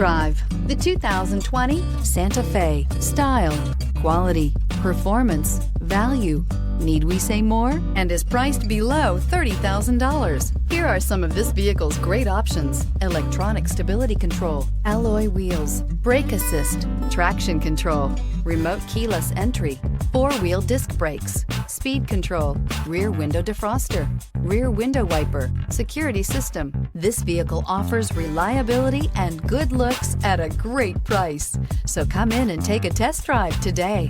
Drive the 2020 Santa Fe. Style, quality, performance, value. Need we say more? And is priced below $30,000. Here are some of this vehicle's great options: electronic stability control, alloy wheels, brake assist, traction control, remote keyless entry, four-wheel disc brakes, speed control, rear window defroster, rear window wiper, security system. This vehicle offers reliability and good looks at a great price. So come in and take a test drive today.